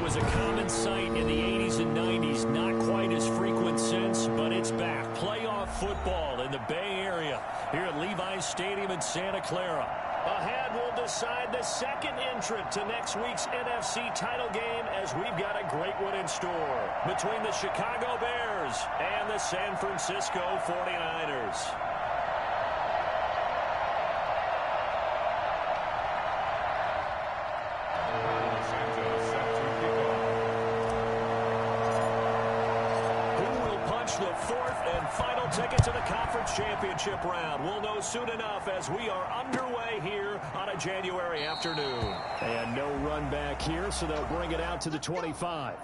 was a common sight in the 80s and 90s. Not quite as frequent since, but it's back. Playoff football in the Bay Area here at Levi's Stadium in Santa Clara. Ahead, we'll decide the second entrant to next week's NFC title game as we've got a great one in store between the Chicago Bears and the San Francisco 49ers. The fourth and final ticket to the conference championship round. We'll know soon enough as we are underway here on a January afternoon. And no run back here, so they'll bring it out to the 25.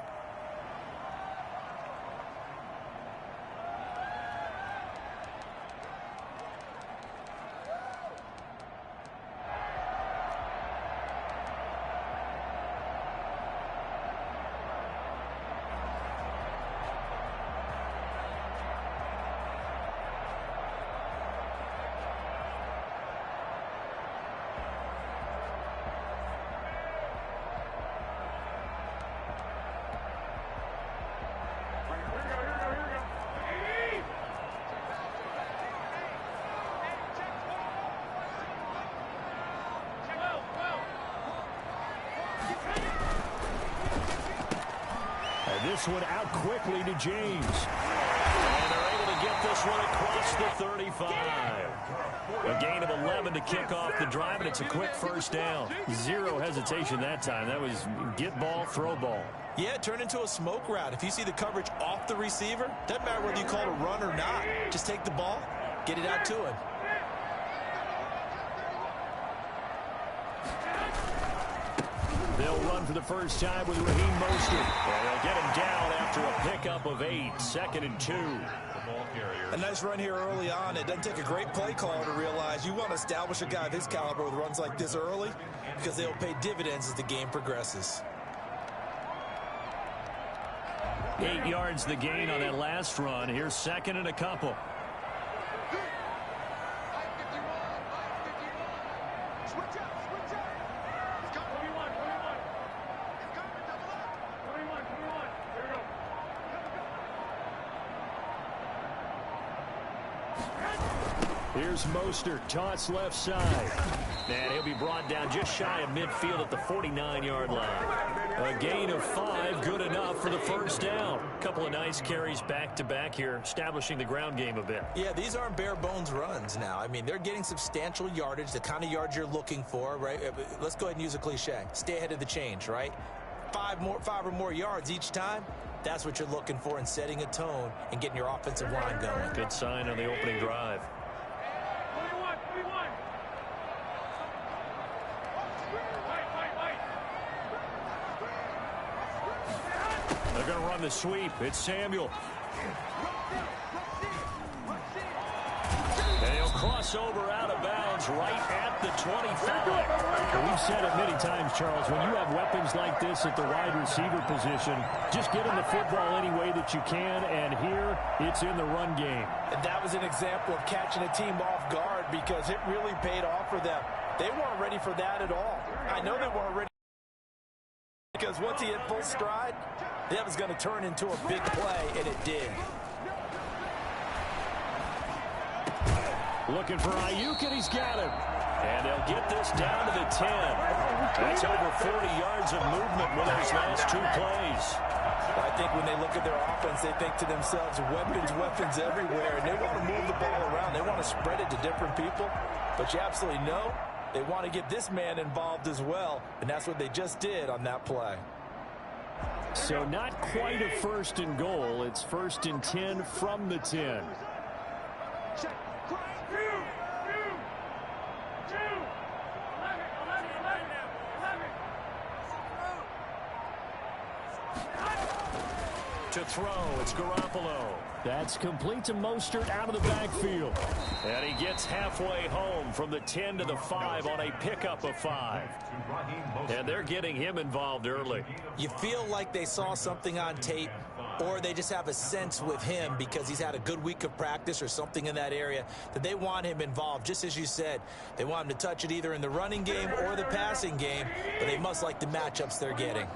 This one out quickly to James. And they're able to get this one across the 35. A gain of 11 to kick off the drive, and it's a quick first down. Zero hesitation that time. That was get ball, throw ball. Yeah, turn into a smoke route. If you see the coverage off the receiver, doesn't matter whether you call it a run or not. Just take the ball, get it out to him. They'll run for the first time with Raheem Mostert. And they'll get him down after a pickup of 8. 2nd and 2. A nice run here early on. It doesn't take a great play caller to realize you want to establish a guy of his caliber with runs like this early because they'll pay dividends as the game progresses. 8 yards the gain on that last run. Here's 2nd and a couple. Here's Mostert, toss left side. And he'll be brought down just shy of midfield at the 49-yard line. A gain of 5, good enough for the first down. A couple of nice carries back-to-back here, establishing the ground game a bit. Yeah, these aren't bare-bones runs now. I mean, they're getting substantial yardage, the kind of yards you're looking for, right? Let's go ahead and use a cliche. Stay ahead of the change, right? 5 or more yards each time. That's what you're looking for in setting a tone and getting your offensive line going. Good sign on the opening drive. They're going to run the sweep. It's Samuel. And he'll cross over out of bounds right at the 25. We've said it many times, Charles, when you have weapons like this at the wide receiver position, just get him the football any way that you can, and here it's in the run game. And that was an example of catching a team off guard because it really paid off for them. They weren't ready for that at all. I know they weren't ready because once he hit full stride, that was going to turn into a big play, and it did. Looking for Ayuk, and he's got him. And they'll get this down to the 10. That's over 40 yards of movement with those last 2 plays. I think when they look at their offense, they think to themselves, weapons everywhere, and they want to move the ball around. They want to spread it to different people. But you absolutely know they want to get this man involved as well, and that's what they just did on that play. So not quite a 1st and goal. It's 1st and 10 from the 10. To throw, it's Garoppolo. That's complete to Mostert out of the backfield. And he gets halfway home from the 10 to the 5 on a pickup of 5. And they're getting him involved early. You feel like they saw something on tape, or they just have a sense with him because he's had a good week of practice or something in that area that they want him involved. Just as you said, they want him to touch it either in the running game or the passing game, but they must like the matchups they're getting.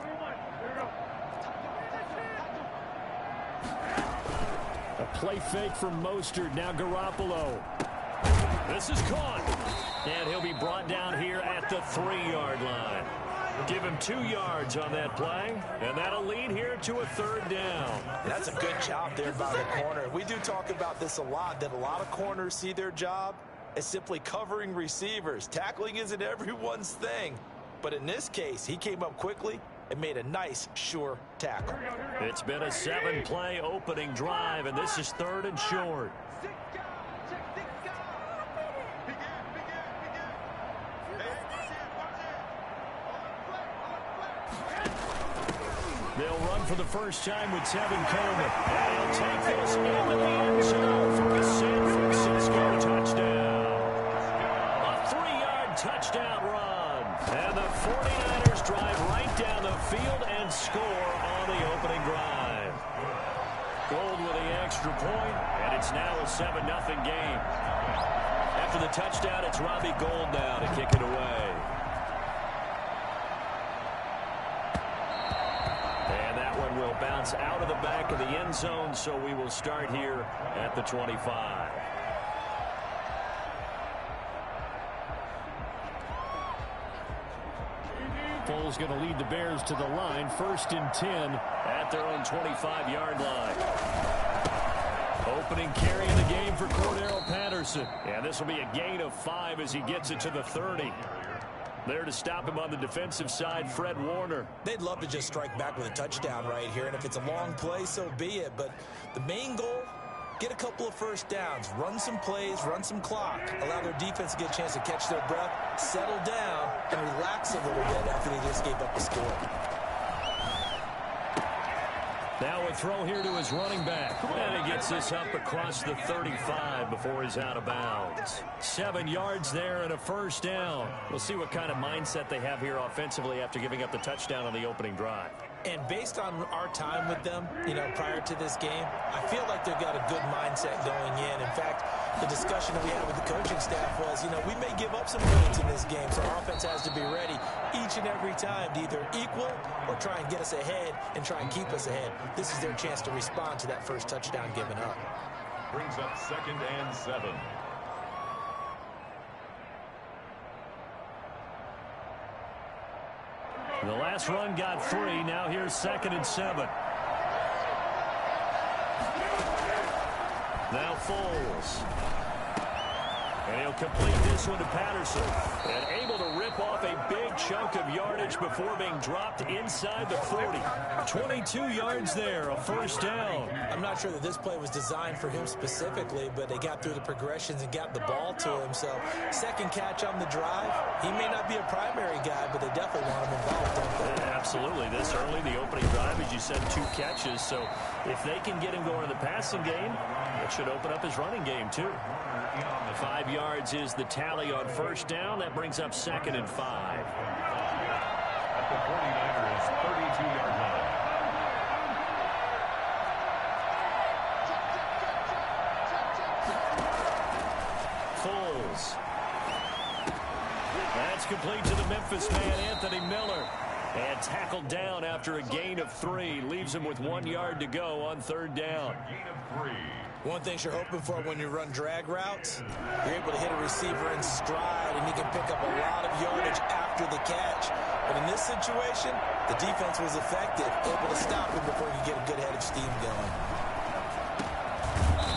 A play fake from Mostert. Now Garoppolo. This is caught. And he'll be brought down here at the 3-yard line. Give him 2 yards on that play, and that'll lead here to a 3rd down. That's a good job there by the corner. We do talk about this a lot, that a lot of corners see their job as simply covering receivers. Tackling isn't everyone's thing. But in this case, he came up quickly and made a nice, sure tackle. It's been a 7-play opening drive, and this is 3rd and short. They'll run for the first time with Tevin Coleman. And he'll take this into the end zone for a San Francisco touchdown. A 3-yard touchdown run. And the 49ers drive right down the field and score on the opening drive. Gold with the extra point, and it's now a 7-0 game. After the touchdown, it's Robbie Gould now to kick it away. Will bounce out of the back of the end zone, so we will start here at the 25. Foles going to lead the Bears to the line, 1st and 10 at their own 25-yard line. Opening carry in the game for Cordero Patterson. And this will be a gain of 5 as he gets it to the 30. There to stop him on the defensive side, Fred Warner. They'd love to just strike back with a touchdown right here, and if it's a long play, so be it. But the main goal, get a couple of first downs, run some plays, run some clock, allow their defense to get a chance to catch their breath, settle down, and relax a little bit after they just gave up a score. Now a throw here to his running back. And he gets this up across the 35 before he's out of bounds. 7 yards there and a 1st down. We'll see what kind of mindset they have here offensively after giving up the touchdown on the opening drive. And based on our time with them, prior to this game, I feel like they've got a good mindset going in. In fact, the discussion that we had with the coaching staff was, we may give up some points in this game, so our offense has to be ready each and every time to either equal or try and get us ahead and try and keep us ahead. This is their chance to respond to that first touchdown given up. Brings up 2nd and 7. The last run got 3. Now here's 2nd and 7. Now Foles. And he'll complete this one to Patterson. And able to rip off a big chunk of yardage before being dropped inside the 40. 22 yards there, a 1st down. I'm not sure that this play was designed for him specifically, but they got through the progressions and got the ball to him. So, 2nd catch on the drive. He may not be a primary guy, but they definitely want him involved, don't they? Absolutely. This early, the opening drive, as you said, 2 catches. So, if they can get him going in the passing game, it should open up his running game, too. 5 yards is the tally on 1st down. That brings up 2nd and 5. At the 49ers 32-yard line. Foles. That's complete to the Memphis man, Anthony Miller. And tackled down after a gain of 3. Leaves him with 1 yard to go on 3rd down. Gain of 3. One thing you're hoping for when you run drag routes, you're able to hit a receiver in stride, and he can pick up a lot of yardage after the catch. But in this situation, the defense was effective, able to stop him before he could get a good head of steam going.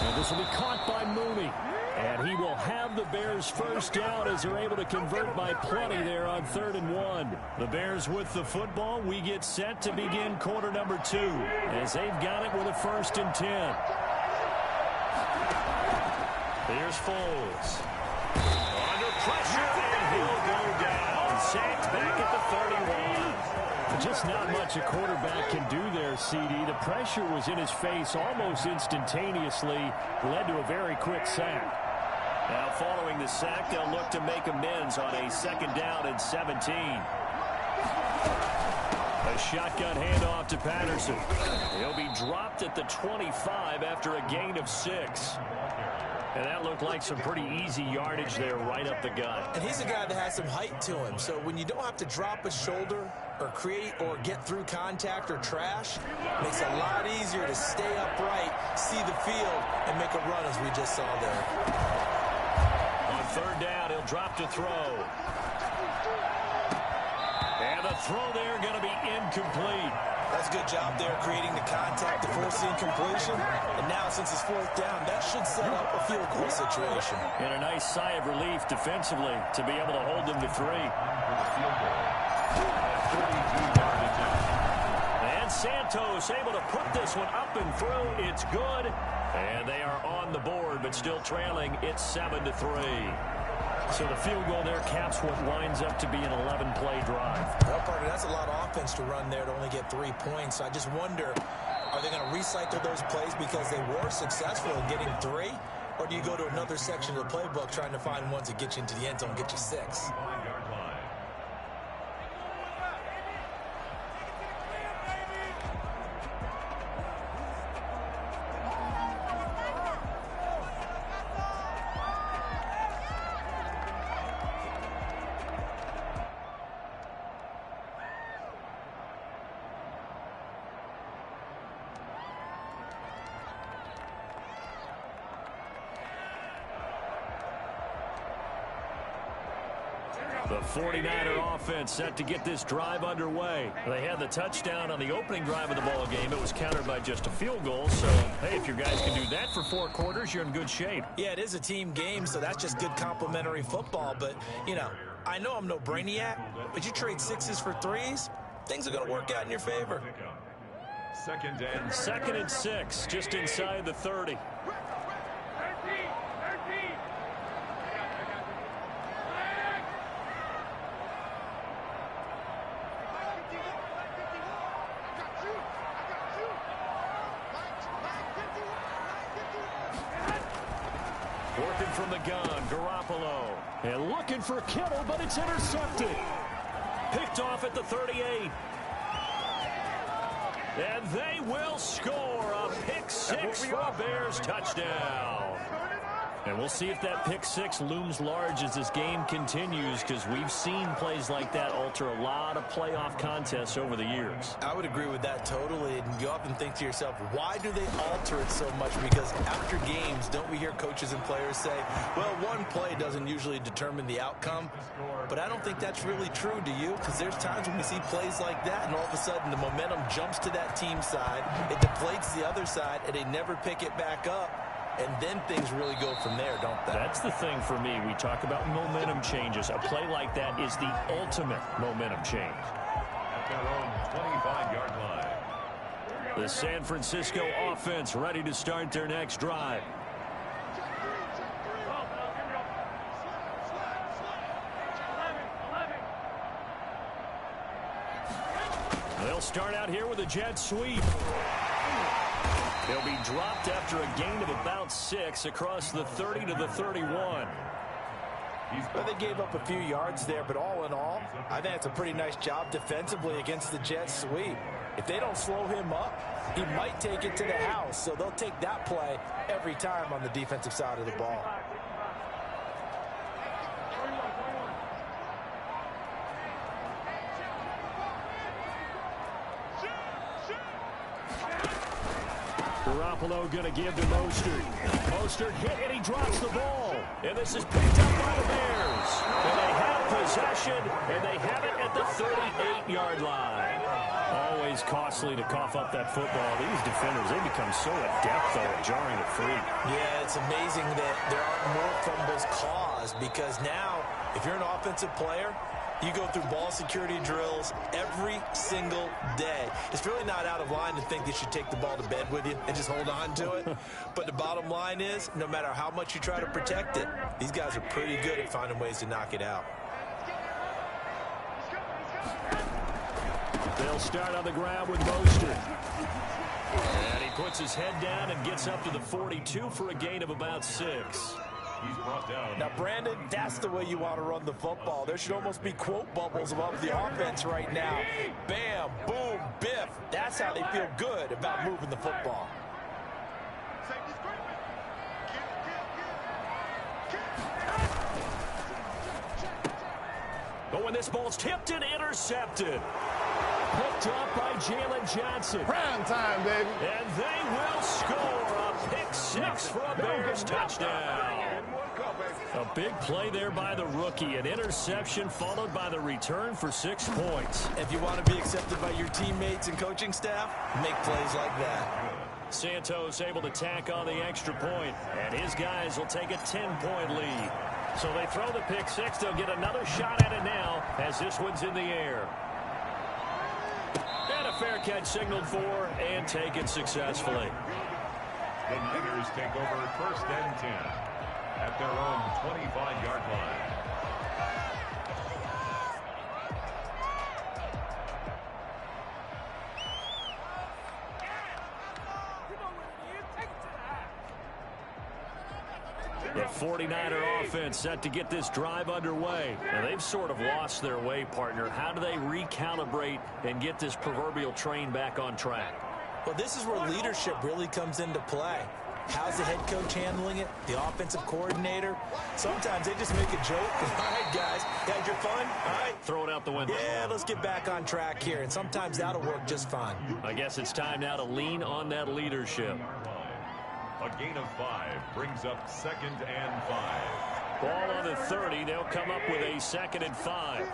And this will be caught by Mooney. And he will have the Bears' 1st down as they're able to convert by plenty there on 3rd and 1. The Bears with the football. We get set to begin quarter number 2 as they've got it with a 1st and 10. Here's Foles. Under pressure, and he'll go down. Sacked back at the 31. Just not much a quarterback can do there, CD. The pressure was in his face almost instantaneously. Led to a very quick sack. Now following the sack, they'll look to make amends on a 2nd down and 17. A shotgun handoff to Patterson. He'll be dropped at the 25 after a gain of 6. And that looked like some pretty easy yardage there right up the gut. And he's a guy that has some height to him. So when you don't have to drop a shoulder or create or get through contact or trash, it makes it a lot easier to stay upright, see the field, and make a run as we just saw there. On third down, he'll drop to throw. And the throw there going to be incomplete. That's a good job there creating the contact to force the incompletion. And now since it's fourth down, that should set up a field goal situation. And a nice sigh of relief defensively to be able to hold them to 3. And Santos able to put this one up and through. It's good. And they are on the board, but still trailing. It's 7-3. So the field goal there caps what winds up to be an 11-play drive. Well, partner, that's a lot of offense to run there to only get 3 points. I just wonder, are they going to recycle those plays because they were successful in getting 3? Or do you go to another section of the playbook trying to find ones that get you into the end zone and get you 6? The 49er offense set to get this drive underway. They had the touchdown on the opening drive of the ball game. It was countered by just a field goal. So, hey, if your guys can do that for 4 quarters, you're in good shape. Yeah, it is a team game, so that's just good complementary football. But, you know, I know I'm no brainiac, but you trade 6s for 3s, things are going to work out in your favor. Second and 6, just inside the 30. Working from the gun, Garoppolo. And looking for Kittle, but it's intercepted. Picked off at the 38. And they will score a pick 6 for a Bears touchdown. And we'll see if that pick 6 looms large as this game continues, because we've seen plays like that alter a lot of playoff contests over the years. I would agree with that totally. And you often think to yourself, why do they alter it so much? Because after games, don't we hear coaches and players say, well, one play doesn't usually determine the outcome. But I don't think that's really true, do you? Because there's times when we see plays like that, and all of a sudden the momentum jumps to that team side, it deflates the other side, and they never pick it back up. And then things really go from there, don't they? That's the thing for me. We talk about momentum changes. A play like that is the ultimate momentum change. At their own 25-yard line. The San Francisco offense ready to start their next drive. They'll start out here with a jet sweep. They'll be dropped after a gain of about 6 across the 30 to the 31. Well, they gave up a few yards there, but all in all, I think it's a pretty nice job defensively against the jet sweep. If they don't slow him up, he might take it to the house, so they'll take that play every time on the defensive side of the ball. Garoppolo going to give to Mostert. Mostert hit and he drops the ball. And this is picked up by the Bears. And they have possession, and they have it at the 38-yard line. Always costly to cough up that football. These defenders, they become so adept, though, at jarring it free. Yeah, it's amazing that there aren't more fumbles caused, because now, if you're an offensive player, you go through ball security drills every single day. It's really not out of line to think that you should take the ball to bed with you and just hold on to it. But the bottom line is, no matter how much you try to protect it, these guys are pretty good at finding ways to knock it out. They'll start on the ground with Mostert. And he puts his head down and gets up to the 42 for a gain of about 6. He's brought down. Now, Brandon, that's the way you want to run the football. There should almost be quote bubbles above the offense right now. Bam, boom, biff. That's how they feel good about moving the football. But when this ball's tipped and intercepted. Picked up by Jalen Johnson. Prime time, baby. And they will score a pick six for a Bears touchdown. A big play there by the rookie. An interception followed by the return for 6 points. If you want to be accepted by your teammates and coaching staff, make plays like that. Santos able to tack on the extra point, and his guys will take a 10-point lead. So they throw the pick six. They'll get another shot at it now as this one's in the air. And a fair catch signaled for and taken successfully. The Niners take over 1st and 10 at their own 25-yard line. The 49er offense set to get this drive underway. Now they've sort of lost their way, partner. How do they recalibrate and get this proverbial train back on track? Well, this is where leadership really comes into play. How's the head coach handling it? The offensive coordinator? Sometimes they just make a joke. All right, guys, had your fun? All right. Throw it out the window. Yeah, let's get back on track here. And sometimes that'll work just fine. I guess it's time now to lean on that leadership. A gain of 5 brings up 2nd and 5. Ball on the 30. They'll come up with a 2nd and 5.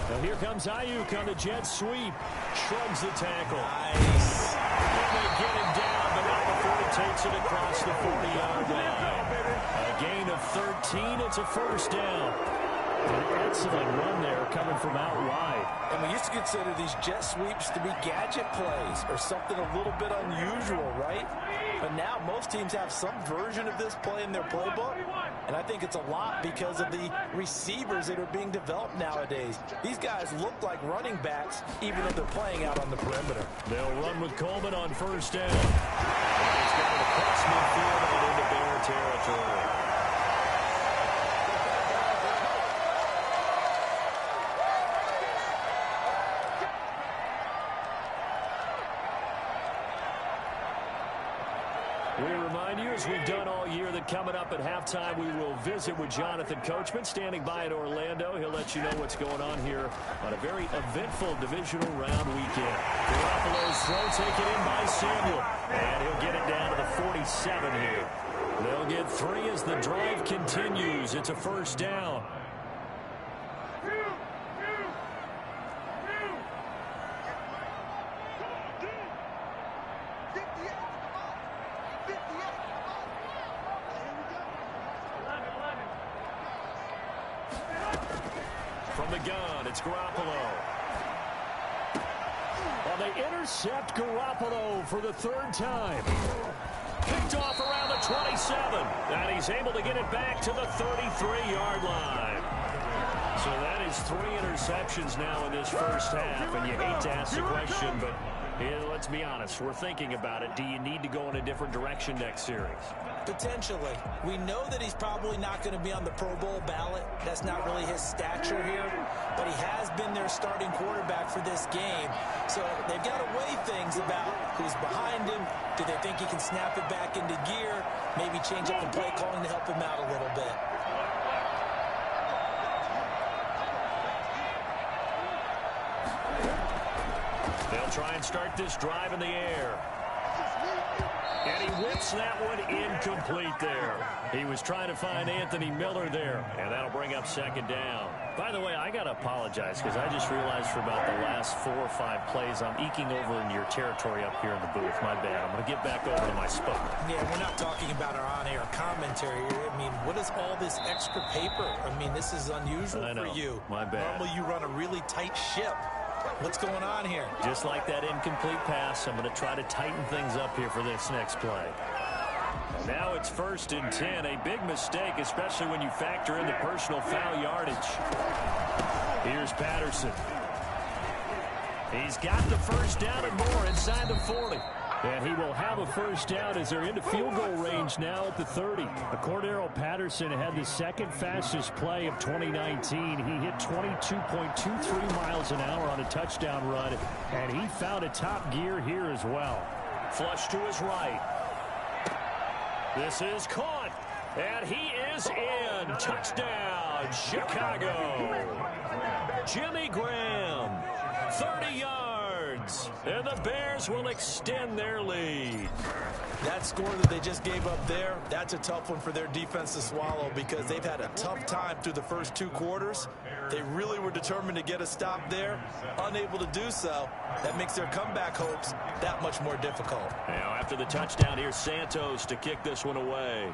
Now here comes Ayuk on the jet sweep. Shrugs the tackle. Nice. And they get him down, but not before he takes it across the 40-yard line. A gain of 13. It's a 1st down. An excellent run there coming from out wide. And we used to consider these jet sweeps to be gadget plays or something a little bit unusual, right? But now most teams have some version of this play in their playbook. And I think it's a lot because of the receivers that are being developed nowadays. These guys look like running backs even though they're playing out on the perimeter. They'll run with Coleman on 1st down. And he's got it across midfield and into Bear territory. We remind you, as we've done all year, that coming up at halftime, we will visit with Jonathan Coachman, standing by in Orlando. He'll let you know what's going on here on a very eventful divisional round weekend. Garoppolo's throw taken in by Samuel, and he'll get it down to the 47 here. They'll get 3 as the drive continues. It's a 1st down. From the gun, it's Garoppolo. Well, they intercept Garoppolo for the 3rd time. Picked off around the 27. And he's able to get it back to the 33-yard line. So that is 3 interceptions now in this 1st half. And you hate to ask the question, but yeah, let's be honest. We're thinking about it. Do you need to go in a different direction next series? Potentially. We know that he's probably not going to be on the Pro Bowl ballot. That's not really his stature here. But he has been their starting quarterback for this game. So they've got to weigh things about who's behind him. Do they think he can snap it back into gear? Maybe change up the play calling to help him out a little bit. They'll try and start this drive in the air. And he whips that one incomplete there. He was trying to find Anthony Miller there, and that'll bring up 2nd down. By the way, I got to apologize because I just realized for about the last 4 or 5 plays, I'm eking over in your territory up here in the booth. My bad. I'm going to get back over to my spot. Yeah, we're not talking about our on-air commentary here. I mean, what is all this extra paper? I mean, this is unusual for you. My bad. Normally you run a really tight ship. What's going on here? Just like that incomplete pass, I'm going to try to tighten things up here for this next play. And now it's 1st and 10. A big mistake, especially when you factor in the personal foul yardage. Here's Patterson. He's got the 1st down and more inside the 40. And he will have a first down as they're into field goal range now at the 30. Cordero Patterson had the second fastest play of 2019. He hit 22.23 miles an hour on a touchdown run, and he found a top gear here as well. Flush to his right. This is caught, and he is in. Touchdown, Chicago. Jimmy Graham, 30 yards, and the Bears will extend their lead. That score that they just gave up there, that's a tough one for their defense to swallow because they've had a tough time through the first two quarters. They really were determined to get a stop there, unable to do so. That makes their comeback hopes that much more difficult. Now after the touchdown, here's Santos to kick this one away.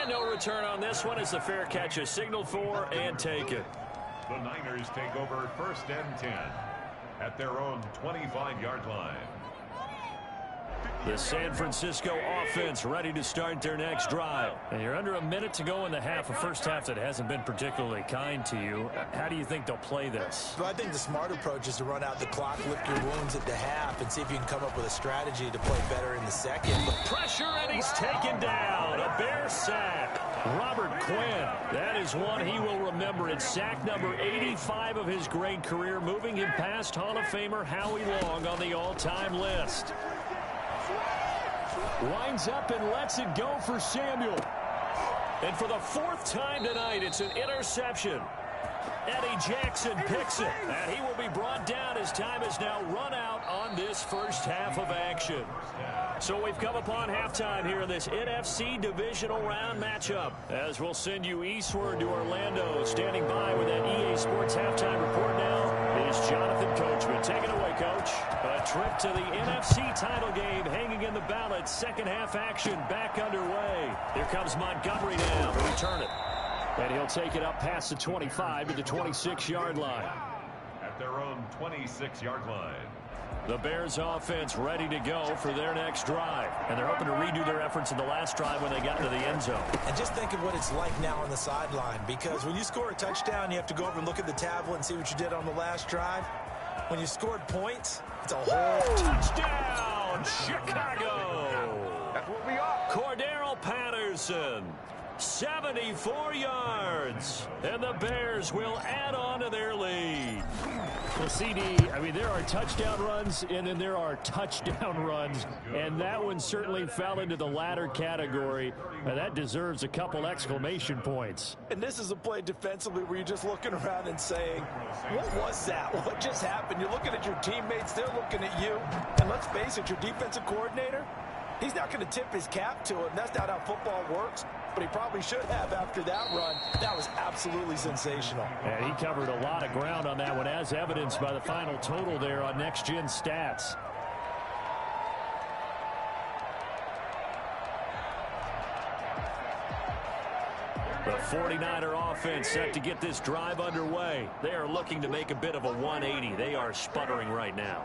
And no return on this one as the fair catch is signaled for and taken. The Niners take over 1st and 10 at their own 25-yard line. The San Francisco offense ready to start their next drive. And you're under a minute to go in the half, a first half that hasn't been particularly kind to you. How do you think they'll play this? Well, I think the smart approach is to run out the clock, lick your wounds at the half, and see if you can come up with a strategy to play better in the second. Pressure, and he's taken down. A Bear sack. Robert Quinn, that is one he will remember. It's sack number 85 of his great career, moving him past Hall of Famer Howie Long on the all-time list. Winds up and lets it go for Samuel. And for the fourth time tonight, it's an interception. Eddie Jackson picks it, and he will be brought down as time has now run out on this first half of action. So we've come upon halftime here in this NFC divisional round matchup. As we'll send you eastward to Orlando. Standing by with that EA Sports halftime report now is Jonathan Coachman. Take it away, Coach. A trip to the NFC title game hanging in the balance. Second half action back underway. Here comes Montgomery now to return it. And he'll take it up past the 25 to the 26-yard line. At their own 26-yard line. The Bears offense ready to go for their next drive. And they're hoping to redo their efforts in the last drive when they got into the end zone. And just think of what it's like now on the sideline, because when you score a touchdown, you have to go over and look at the tablet and see what you did on the last drive. When you scored points, it's a whole touchdown, Chicago. That's what we are. Cordero Patterson, 74 yards, and the Bears will add on to their lead. Well, CD, I mean, there are touchdown runs, and then there are touchdown runs, and that one certainly fell into the latter category. That deserves a couple exclamation points. And this is a play defensively where you're just looking around and saying, what was that? What just happened? You're looking at your teammates, they're looking at you, and let's face it, your defensive coordinator, he's not going to tip his cap to it. That's not how football works, but he probably should have after that run. That was absolutely sensational. And he covered a lot of ground on that one, as evidenced by the final total there on Next Gen Stats. The 49er offense set to get this drive underway. They are looking to make a bit of a 180. They are sputtering right now.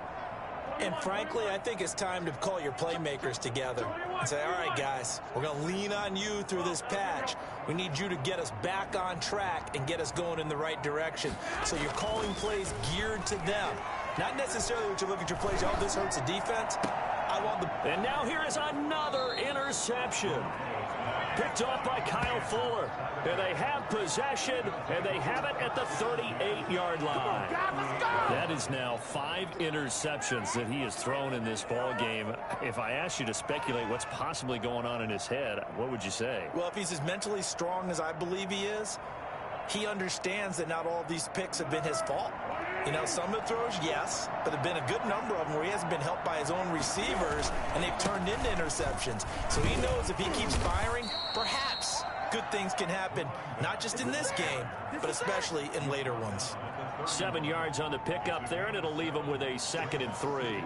And frankly, I think it's time to call your playmakers together and say, all right, guys, we're going to lean on you through this patch. We need you to get us back on track and get us going in the right direction. So you're calling plays geared to them. Not necessarily what you look at your plays, oh, this hurts the defense. I want the... And now here is another interception. Picked off by Kyle Fuller. And they have possession, and they have it at the 38-yard line. That is now 5 interceptions that he has thrown in this ball game. If I asked you to speculate what's possibly going on in his head, what would you say? Well, if he's as mentally strong as I believe he is, he understands that not all of these picks have been his fault. You know, some of the throws, yes, but there have been a good number of them where he hasn't been helped by his own receivers, and they've turned into interceptions. So he knows if he keeps firing, perhaps good things can happen, not just in this game, but especially in later ones. 7 yards on the pickup there, and it'll leave him with a 2nd and 3.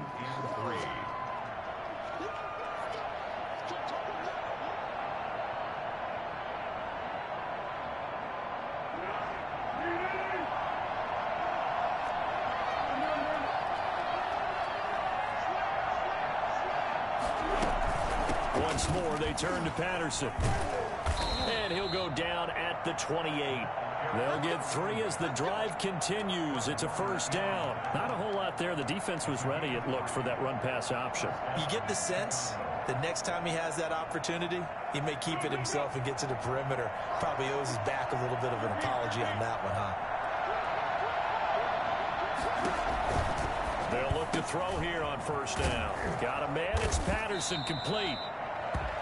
Once more, they turn to Patterson. And he'll go down at the 28. They'll get 3 as the drive continues. It's a first down. Not a whole lot there. The defense was ready, it looked, for that run-pass option. You get the sense that next time he has that opportunity, he may keep it himself and get to the perimeter. Probably owes his back a little bit of an apology on that one, huh? They'll look to throw here on first down. Got a man. It's Patterson, complete.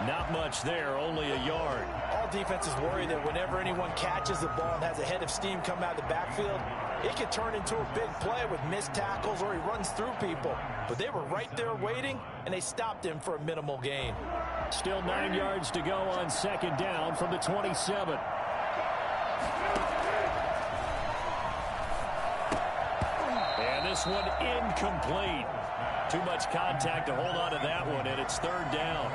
Not much there, only a yard. All defenses worry that whenever anyone catches the ball and has a head of steam come out of the backfield, it can turn into a big play with missed tackles or he runs through people. But they were right there waiting, and they stopped him for a minimal gain. Still 9 yards to go on second down from the 27. And this one incomplete. Too much contact to hold on to that one, and it's third down.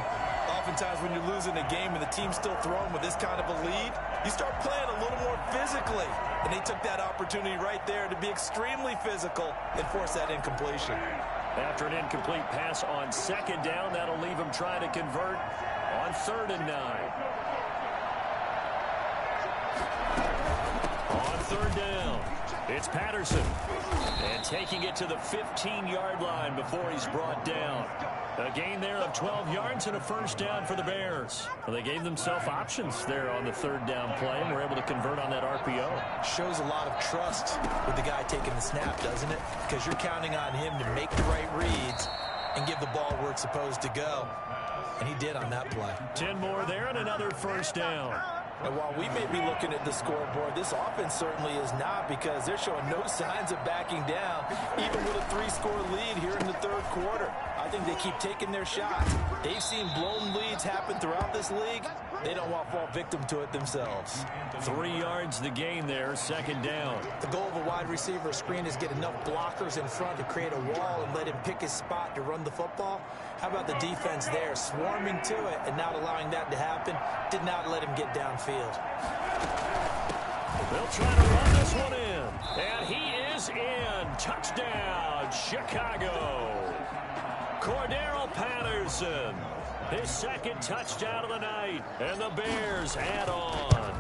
Oftentimes when you're losing a game and the team's still throwing with this kind of a lead, you start playing a little more physically. And they took that opportunity right there to be extremely physical and force that incompletion. After an incomplete pass on second down, that'll leave him trying to convert on 3rd and 9. On 3rd down, it's Patterson. And taking it to the 15-yard line before he's brought down. A gain there of 12 yards and a first down for the Bears. Well, they gave themselves options there on the 3rd down play and were able to convert on that RPO. Shows a lot of trust with the guy taking the snap, doesn't it? Because you're counting on him to make the right reads and give the ball where it's supposed to go. And he did on that play. 10 more there and another first down. And while we may be looking at the scoreboard, this offense certainly is not, because they're showing no signs of backing down, even with a 3-score lead here in the 3rd quarter. I think they keep taking their shots. They've seen blown leads happen throughout this league. They don't want to fall victim to it themselves. 3 yards the gain there, second down. The goal of a wide receiver screen is get enough blockers in front to create a wall and let him pick his spot to run the football. How about the defense there, swarming to it and not allowing that to happen? Did not let him get downfield. They'll try to run this one in. And he is in. Touchdown, Chicago. Cordero Patterson. His 2nd touchdown of the night. And the Bears add on.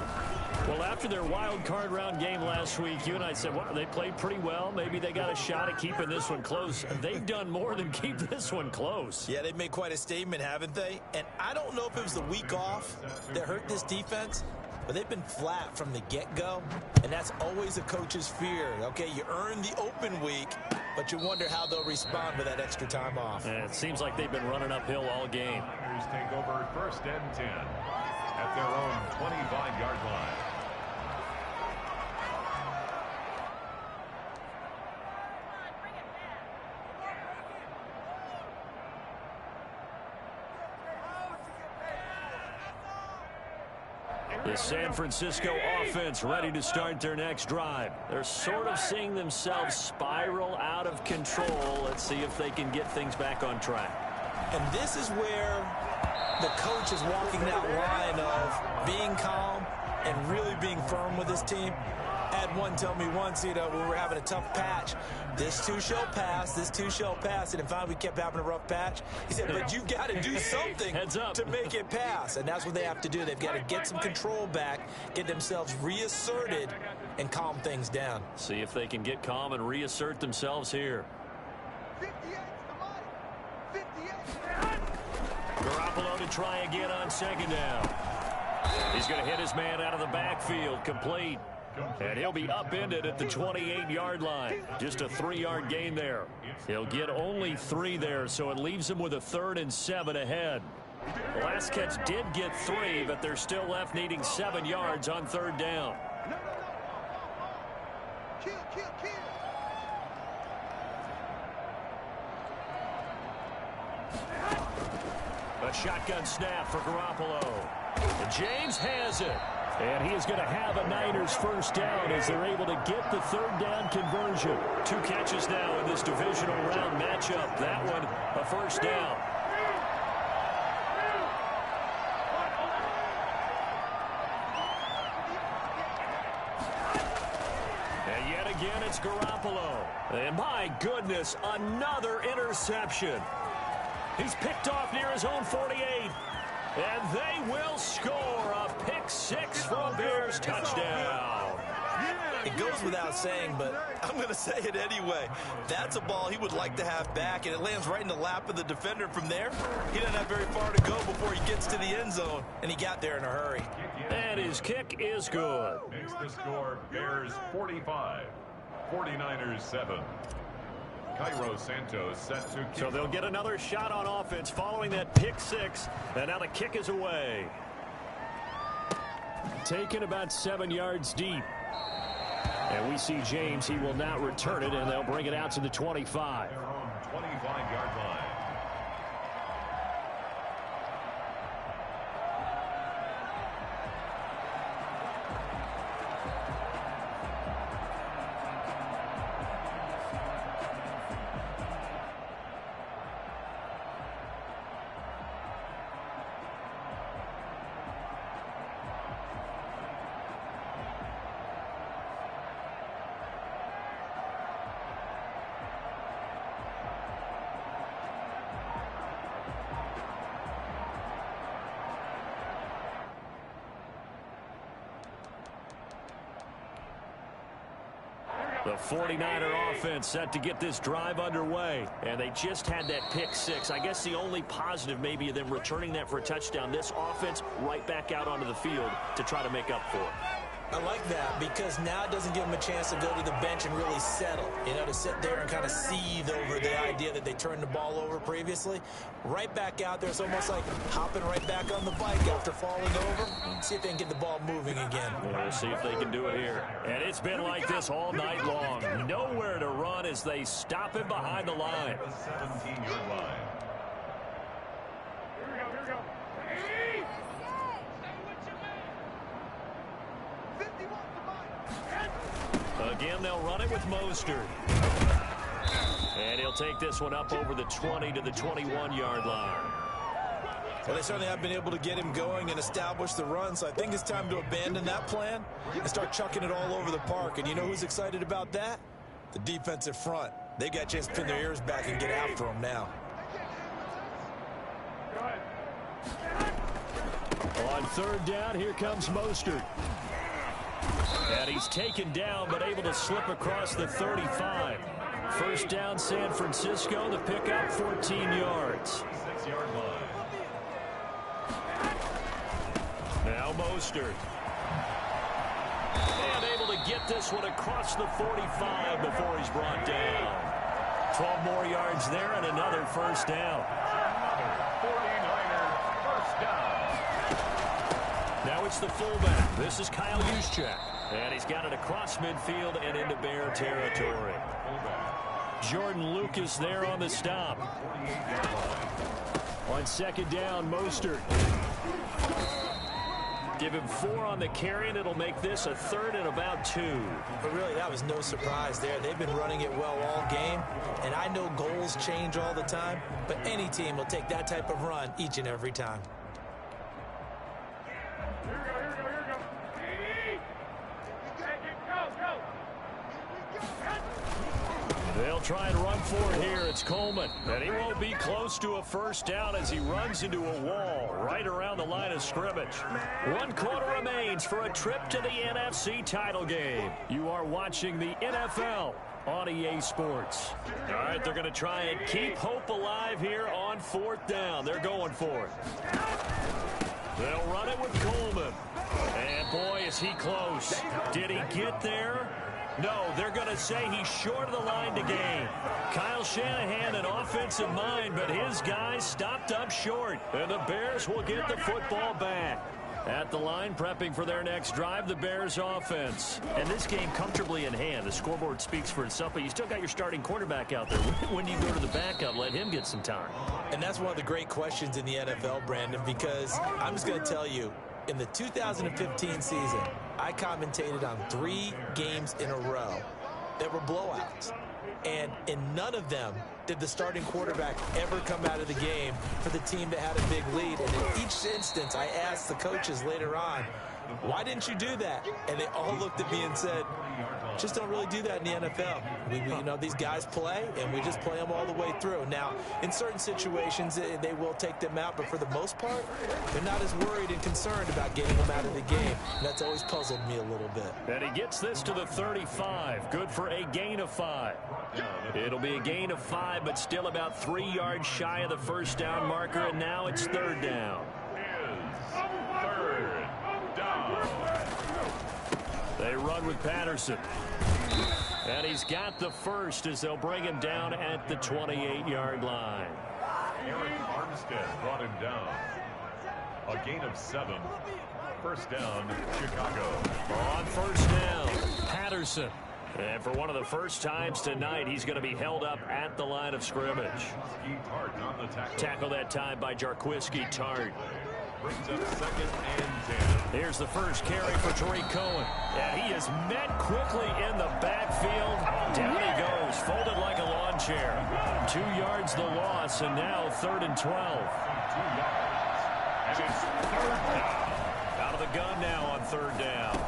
Well, after their wild card round game last week, you and I said, well, they played pretty well. Maybe they got a shot at keeping this one close. They've done more than keep this one close. Yeah, they've made quite a statement, haven't they? And I don't know if it was the week off that hurt this defense, but they've been flat from the get-go, and that's always a coach's fear. Okay, you earn the open week, but you wonder how they'll respond with that extra time off. And it seems like they've been running uphill all game. Niners take over 1st and 10 at their own 25-yard line. The San Francisco offense ready to start their next drive. They're sort of seeing themselves spiral out of control. Let's see if they can get things back on track. And this is where the coach is walking that line of being calm and really being firm with his team. I had one tell me once, when we were having a tough patch, this too shall pass, this too shall pass. And finally we kept having a rough patch. He said, but you got to do something to make it pass. And that's what they have to do. They've got to get some control back, get themselves reasserted, and calm things down. See if they can get calm and reassert themselves here. Garoppolo to try again on second down. He's going to hit his man out of the backfield, complete. And he'll be upended at the 28-yard line. Just a 3-yard gain there. He'll get only 3 there, so it leaves him with a 3rd and 7 ahead. The last catch did get 3, but they're still left needing 7 yards on 3rd down. A shotgun snap for Garoppolo. And James has it. And he is going to have a Niners first down as they're able to get the 3rd down conversion. 2 catches now in this divisional round matchup. That one, a first down. And yet again, it's Garoppolo. And my goodness, another interception. He's picked off near his own 48. And they will score a pick 6 for a Bears touchdown. It goes without saying, but I'm going to say it anyway. That's a ball he would like to have back, and it lands right in the lap of the defender. From there, he doesn't have very far to go before he gets to the end zone, and he got there in a hurry. And his kick is good. Makes the score Bears 45, 49ers 7. Cairo Santos set to kick. So they'll get another shot on offense following that pick six, and now the kick is away. Taken about 7 yards deep. And we see James. He will not return it, and they'll bring it out to the 25. Their own 25-yard line. The 49er offense set to get this drive underway, and they just had that pick six. I guess the only positive maybe of them returning that for a touchdown. This offense right back out onto the field to try to make up for it. I like that because now it doesn't give them a chance to go to the bench and really settle, to sit there and kind of seethe over the idea that they turned the ball over previously. Right back out there, it's almost like hopping right back on the bike after falling over. See if they can get the ball moving again. We'll see if they can do it here. And it's been like this all night long. Nowhere to run as they stop him behind the line. 17-yard line. Again, they'll run it with Mostert. And he'll take this one up over the 20 to the 21-yard line. Well, they certainly have been able to get him going and establish the run, so I think it's time to abandon that plan and start chucking it all over the park. And you know who's excited about that? The defensive front. They got a chance to pin their ears back and get after him now. On third down, here comes Mostert. And he's taken down, but able to slip across the 35. First down, San Francisco. The pickup, 14 yards. 6-yard line. Now Mostert. And able to get this one across the 45 before he's brought down. 12 more yards there and another first down. 49ers first down. Now it's the fullback. This is Kyle Juszczyk. And he's got it across midfield and into Bear territory. Jordan Lucas there on the stop. On second down, Mostert. Give him 4 on the carry, and it'll make this a third and about 2. But really, that was no surprise there. They've been running it well all game, and I know goals change all the time, but any team will take that type of run each and every time. They'll try and run for it here. It's Coleman. And he won't be close to a first down as he runs into a wall right around the line of scrimmage. 1 quarter remains for a trip to the NFC title game. You are watching the NFL on EA Sports. All right, they're going to try and keep hope alive here on 4th down. They're going for it. They'll run it with Coleman. And boy, is he close. Did he get there? No, they're going to say he's short of the line to gain. Kyle Shanahan, an offensive mind, but his guys stopped up short. And the Bears will get the football back. At the line, prepping for their next drive, the Bears offense. And this game comfortably in hand. The scoreboard speaks for itself, but you still got your starting quarterback out there. When do you go to the backup? Let him get some time. And that's one of the great questions in the NFL, Brandon, because I'm just going to tell you, in the 2015 season, I commentated on 3 games in a row that were blowouts. And in none of them did the starting quarterback ever come out of the game for the team that had a big lead. And in each instance, I asked the coaches later on, why didn't you do that? And they all looked at me and said, Just don't really do that in the NFL. You know, these guys play, and we just play them all the way through. Now, in certain situations, they will take them out, but for the most part, they're not as worried and concerned about getting them out of the game. And that's always puzzled me a little bit. And he gets this to the 35. Good for a gain of 5. It'll be a gain of 5, but still about 3 yards shy of the first down marker, and now it's third down. Third down. They run with Patterson. And he's got the first as they'll bring him down at the 28-yard line. Eric Armstead brought him down. A gain of 7. First down, Chicago. On first down, Patterson. And for one of the first times tonight, he's going to be held up at the line of scrimmage. Tackle that time by Jarquiski Tart. Brings up second and 10. Here's the first carry for Tariq Cohen. And he is met quickly in the backfield. Down he goes, folded like a lawn chair. 2 yards the loss, and now third and 12. 2 yards. And it's third down. Out of the gun now on third down.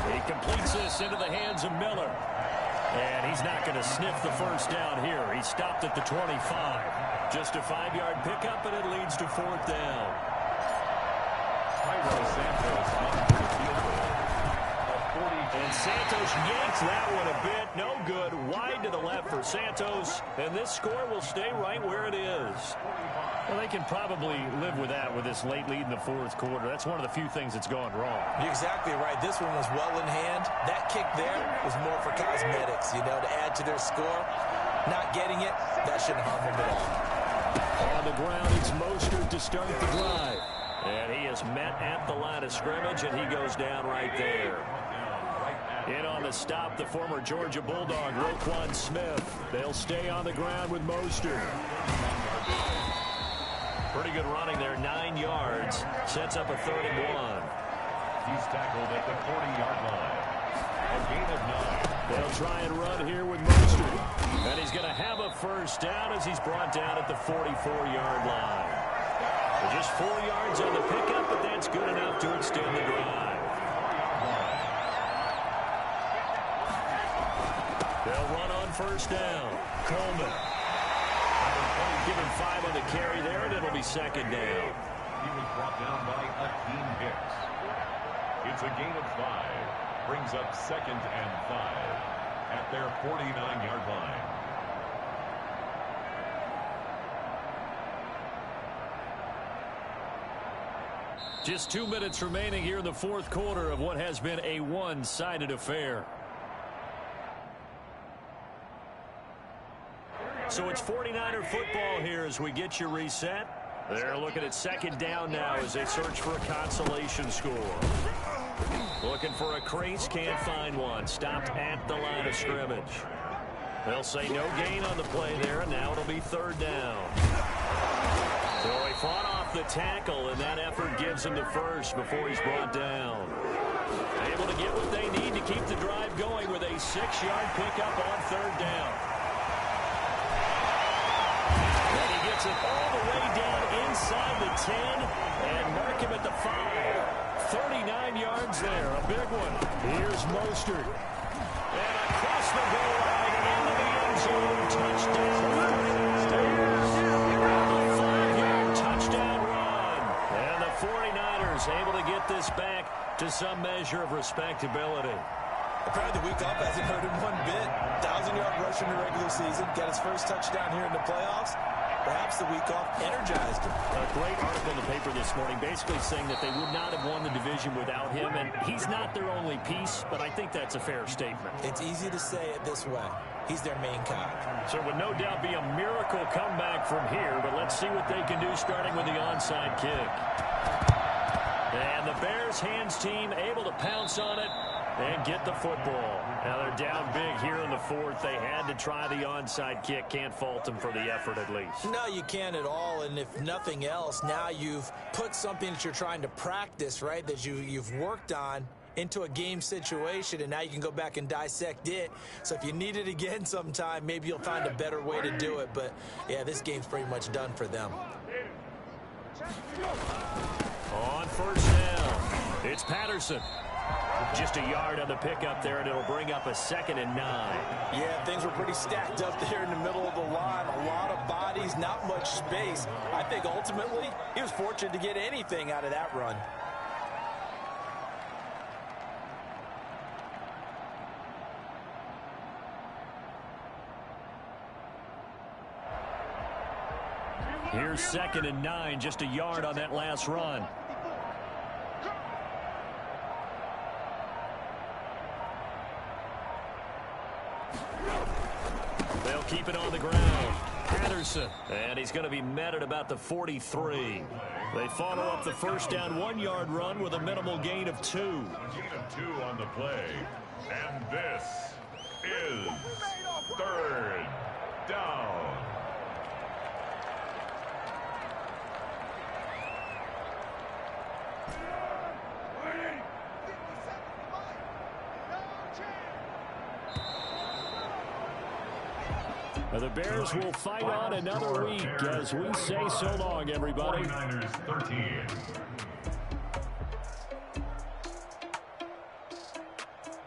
He completes this into the hands of Miller. And he's not going to sniff the first down here. He stopped at the 25. Just a 5-yard pickup, and it leads to fourth down. Cairo Santos on for the field goal. And Santos yanks that one a bit. No good. Wide to the left for Santos. And this score will stay right where it is. Well, they can probably live with that with this late lead in the fourth quarter. That's one of the few things that's gone wrong. You're exactly right. This one was well in hand. That kick there was more for cosmetics, you know, to add to their score. Not getting it, that shouldn't harm them at all. On the ground, it's Mostert to start the drive. And he is met at the line of scrimmage, and he goes down right there. In on the stop, the former Georgia Bulldog, Roquan Smith. They'll stay on the ground with Mostert. Pretty good running there, 9 yards. Sets up a 3rd and 1. He's tackled at the 40-yard line. A gain of 9. They'll try and run here with Mostert. And he's going to have a first down as he's brought down at the 44-yard line. Just 4 yards on the pickup, but that's good enough to extend the drive. They'll run on first down. Coleman. Given 5 on the carry there, and it'll be second down. He was brought down by Akeem Hicks. It's a gain of 5. Brings up second and 5 at their 49-yard line. Just 2 minutes remaining here in the fourth quarter of what has been a one-sided affair. So it's 49er football here as we get you reset. They're looking at second down now as they search for a consolation score. Looking for a crease, can't find one. Stopped at the line of scrimmage. They'll say no gain on the play there, and now it'll be third down. So he fought off the tackle, and that effort gives him the first before he's brought down. Able to get what they need to keep the drive going with a 6-yard pickup on third down. And he gets it all the way down inside the 10 and mark him at the 5. 39 yards there, a big one. Here's Mostert. And across the goal line into the end zone, touchdown. Able to get this back to some measure of respectability. Apparently the week off hasn't hurt him one bit. 1,000-yard rush in the regular season. Got his first touchdown here in the playoffs. Perhaps the week off energized him. A great article in the paper this morning basically saying that they would not have won the division without him. And he's not their only piece, but I think that's a fair statement. It's easy to say it this way. He's their main cog. So it would no doubt be a miracle comeback from here, but let's see what they can do starting with the onside kick. And the Bears hands team able to pounce on it and get the football. Now they're down big here in the fourth. They had to try the onside kick. Can't fault them for the effort at least. No, you can't at all. And if nothing else, now you've put something that you're trying to practice, right, that you've worked on into a game situation, and now you can go back and dissect it. So if you need it again sometime, maybe you'll find a better way to do it. But, yeah, this game's pretty much done for them. On first down, it's Patterson. Just a yard on the pickup there, and it'll bring up a 2nd and 9. Yeah, things were pretty stacked up there in the middle of the line. A lot of bodies, not much space. I think ultimately he was fortunate to get anything out of that run. Here's 2nd and 9, just a yard on that last run. They'll keep it on the ground. Patterson. And he's going to be met at about the 43. They follow up the first down 1-yard run with a minimal gain of 2. A gain of 2 on the play. And this is 3rd down. The Bears will fight on another week as we say so long, everybody. 49ers 13.